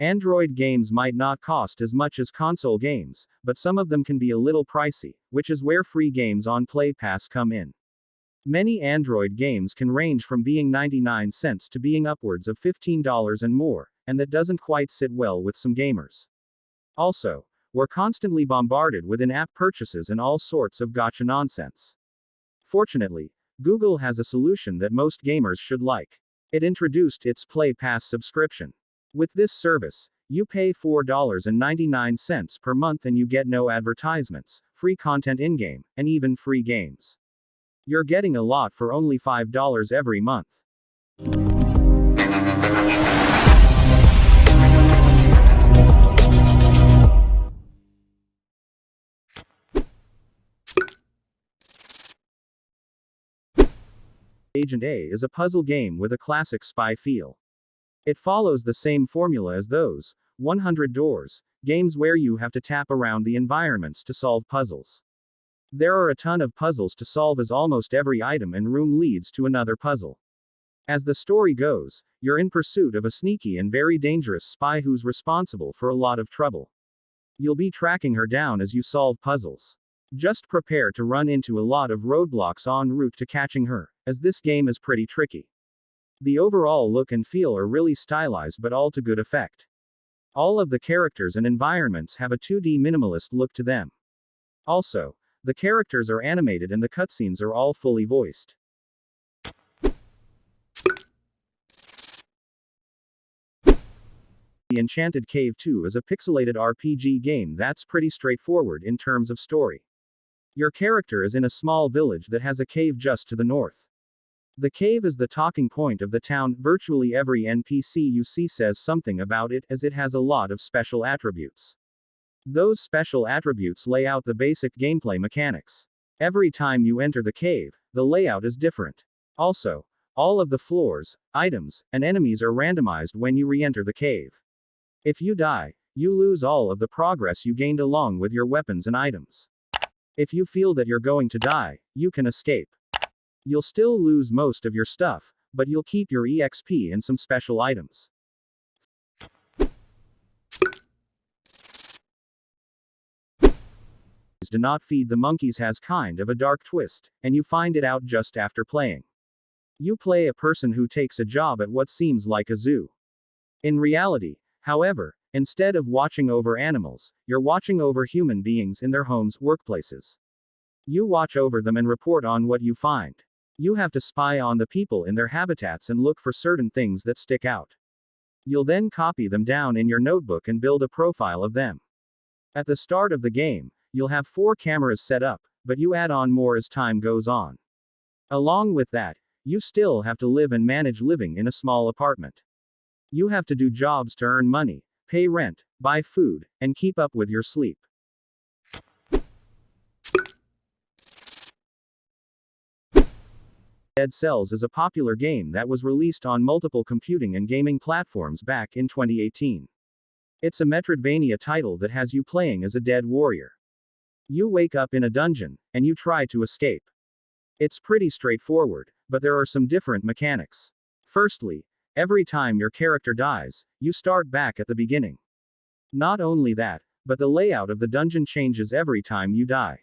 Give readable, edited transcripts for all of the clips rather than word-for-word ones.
Android games might not cost as much as console games, but some of them can be a little pricey, which is where free games on Play Pass come in. Many Android games can range from being 99 cents to being upwards of $15 and more, and that doesn't quite sit well with some gamers. Also, we're constantly bombarded with in-app purchases and all sorts of gacha nonsense. Fortunately, Google has a solution that most gamers should like. It introduced its Play Pass subscription. With this service, you pay $4.99 per month and you get no advertisements, free content in-game, and even free games. You're getting a lot for only $5 every month. Agent A is a puzzle game with a classic spy feel. It follows the same formula as those 100 Doors games where you have to tap around the environments to solve puzzles. There are a ton of puzzles to solve as almost every item and room leads to another puzzle. As the story goes, you're in pursuit of a sneaky and very dangerous spy who's responsible for a lot of trouble. You'll be tracking her down as you solve puzzles. Just prepare to run into a lot of roadblocks en route to catching her, as this game is pretty tricky. The overall look and feel are really stylized but all to good effect. All of the characters and environments have a 2D minimalist look to them. Also, the characters are animated and the cutscenes are all fully voiced. The Enchanted Cave 2 is a pixelated RPG game that's pretty straightforward in terms of story. Your character is in a small village that has a cave just to the north. The cave is the talking point of the town. Virtually every NPC you see says something about it, as it has a lot of special attributes. Those special attributes lay out the basic gameplay mechanics. Every time you enter the cave, the layout is different. Also, all of the floors, items, and enemies are randomized when you re-enter the cave. If you die, you lose all of the progress you gained along with your weapons and items. If you feel that you're going to die, you can escape. You'll still lose most of your stuff, but you'll keep your EXP and some special items. Do Not Feed the Monkeys has kind of a dark twist, and you find it out just after playing. You play a person who takes a job at what seems like a zoo. In reality, however, instead of watching over animals, you're watching over human beings in their homes, workplaces. You watch over them and report on what you find. You have to spy on the people in their habitats and look for certain things that stick out. You'll then copy them down in your notebook and build a profile of them. At the start of the game, you'll have 4 cameras set up, but you add on more as time goes on. Along with that, you still have to live and manage living in a small apartment. You have to do jobs to earn money, pay rent, buy food, and keep up with your sleep. Dead Cells is a popular game that was released on multiple computing and gaming platforms back in 2018. It's a Metroidvania title that has you playing as a dead warrior. You wake up in a dungeon, and you try to escape. It's pretty straightforward, but there are some different mechanics. Firstly, every time your character dies, you start back at the beginning. Not only that, but the layout of the dungeon changes every time you die.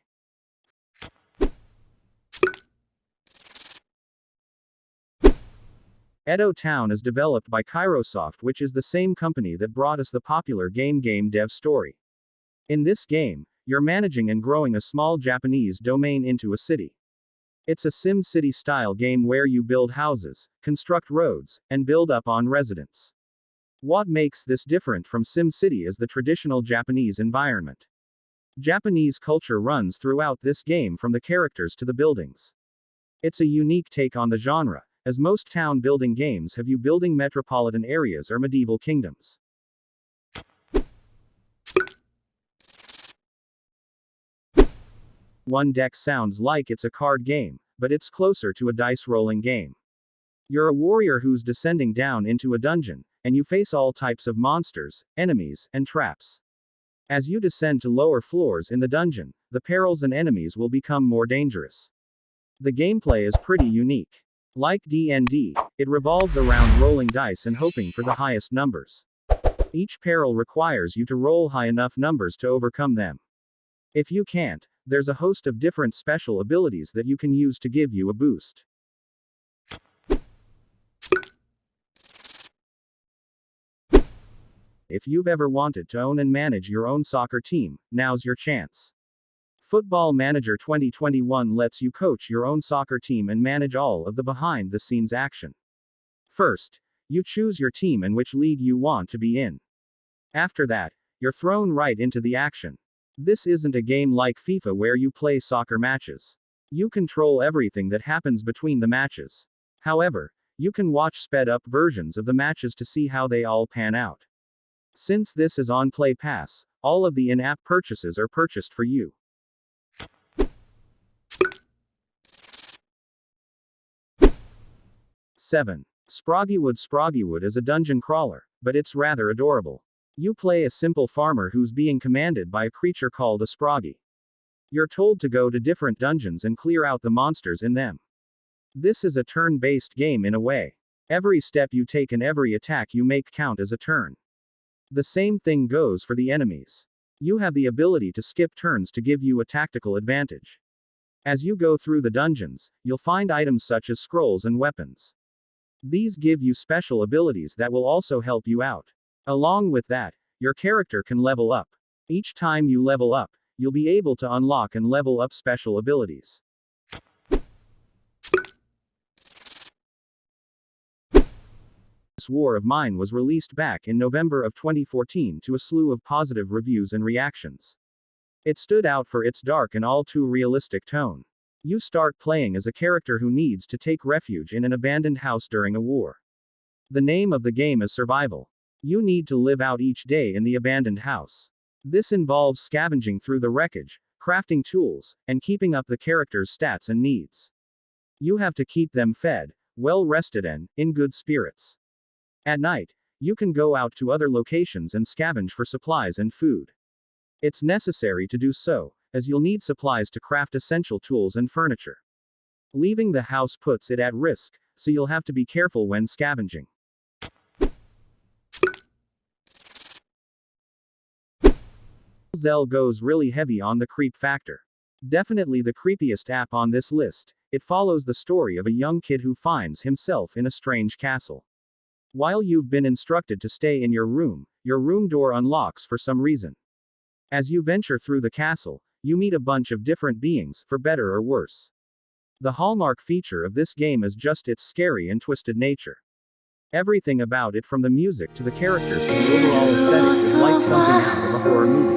Edo Town is developed by Kairosoft, which is the same company that brought us the popular Game Dev Story. In this game, you're managing and growing a small Japanese domain into a city. It's a Sim City style game where you build houses, construct roads, and build up on residents. What makes this different from Sim City is the traditional Japanese environment. Japanese culture runs throughout this game, from the characters to the buildings. It's a unique take on the genre, as most town building games have you building metropolitan areas or medieval kingdoms. One Deck sounds like it's a card game, but it's closer to a dice rolling game. You're a warrior who's descending down into a dungeon, and you face all types of monsters, enemies, and traps. As you descend to lower floors in the dungeon, the perils and enemies will become more dangerous. The gameplay is pretty unique. Like D&D, it revolves around rolling dice and hoping for the highest numbers. Each peril requires you to roll high enough numbers to overcome them. If you can't, there's a host of different special abilities that you can use to give you a boost. If you've ever wanted to own and manage your own soccer team, now's your chance. Football Manager 2021 lets you coach your own soccer team and manage all of the behind-the-scenes action. First, you choose your team and which league you want to be in. After that, you're thrown right into the action. This isn't a game like FIFA where you play soccer matches. You control everything that happens between the matches. However, you can watch sped-up versions of the matches to see how they all pan out. Since this is on Play Pass, all of the in-app purchases are purchased for you. 7. Sprogywood. Sprogywood is a dungeon crawler, but it's rather adorable. You play a simple farmer who's being commanded by a creature called a Sproggy. You're told to go to different dungeons and clear out the monsters in them. This is a turn-based game in a way. Every step you take and every attack you make count as a turn. The same thing goes for the enemies. You have the ability to skip turns to give you a tactical advantage. As you go through the dungeons, you'll find items such as scrolls and weapons. These give you special abilities that will also help you out. Along with that, your character can level up. Each time you level up, you'll be able to unlock and level up special abilities. This War of Mine was released back in November of 2014 to a slew of positive reviews and reactions. It stood out for its dark and all too realistic tone. You start playing as a character who needs to take refuge in an abandoned house during a war. The name of the game is survival. You need to live out each day in the abandoned house. This involves scavenging through the wreckage, crafting tools, and keeping up the character's stats and needs. You have to keep them fed, well rested and in good spirits. At night, you can go out to other locations and scavenge for supplies and food. It's necessary to do so, as you'll need supplies to craft essential tools and furniture. Leaving the house puts it at risk, so you'll have to be careful when scavenging. Zelle goes really heavy on the creep factor. Definitely the creepiest app on this list. It follows the story of a young kid who finds himself in a strange castle. While you've been instructed to stay in your room door unlocks for some reason. As you venture through the castle, you meet a bunch of different beings, for better or worse. The hallmark feature of this game is just its scary and twisted nature. Everything about it, from the music to the characters to the overall aesthetic, is like something out of a horror movie.